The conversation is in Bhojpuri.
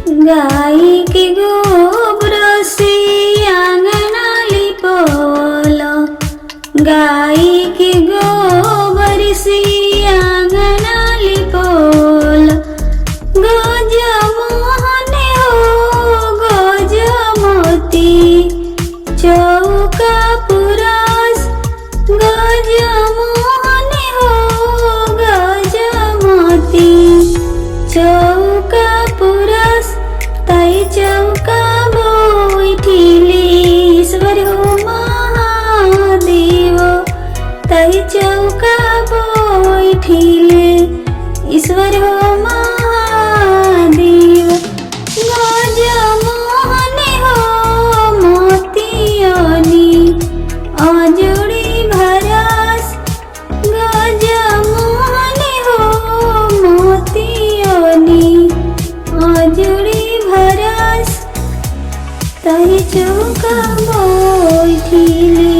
गाई के गोबर से आंगना लिपवल, गाई के गोबर से आंगना लिपवल। गजमोहन हो गजमोती चौका पुरास, गजमोहन हो गजमोती चौका पुरास। ताई चौका बैठिले ईश्वर हो महादेव, ताई चौका बैठिले ईश्वर हो महादेव। गजमोहन हो मोतियनी अजोड़ी भरास, गजमोहन हो मोतियनी अजोड़ी भरास। ताई चौका बैठिले